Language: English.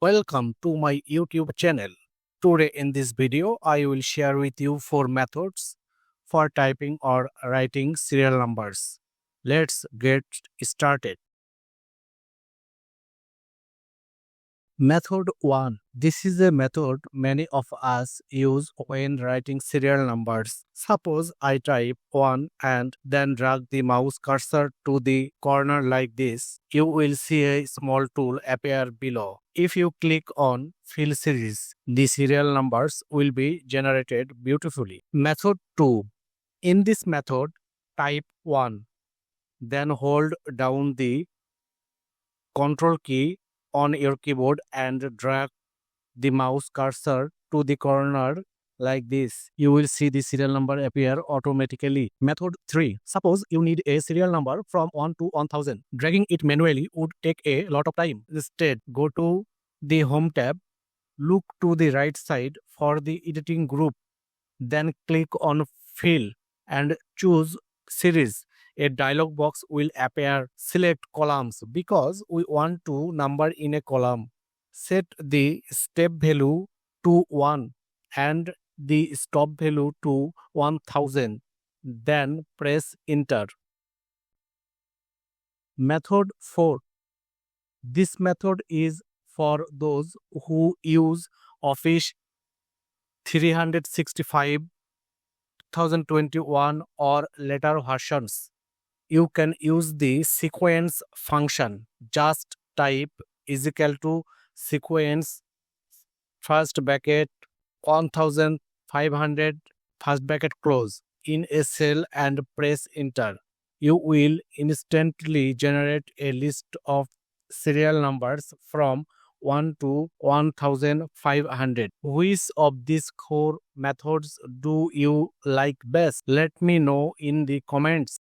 Welcome to my YouTube channel. Today in this video, I will share with you 4 methods for typing or writing serial numbers. Let's get started. Method 1. This is a method many of us use when writing serial numbers. Suppose I type 1 and then drag the mouse cursor to the corner like this. You will see a small tool appear below. If you click on Fill Series, the serial numbers will be generated beautifully. Method 2. In this method, type 1, then hold down the Ctrl key on your keyboard and drag the mouse cursor to the corner like this. You will see the serial number appear automatically. Method 3. Suppose you need a serial number from 1 to 1000. Dragging it manually would take a lot of time. Instead, go to the Home tab, look to the right side for the editing group, then click on Fill and choose Series. A dialog box will appear. Select columns because we want to number in a column. Set the step value to 1 and the stop value to 1000. Then press enter. Method 4. This method is for those who use Office 365, 2021 or later versions. You can use the sequence function. Just type is equal to sequence first bracket 1500 first bracket close in a cell and press enter. You will instantly generate a list of serial numbers from 1 to 1500. Which of these 4 methods do you like best? Let me know in the comments.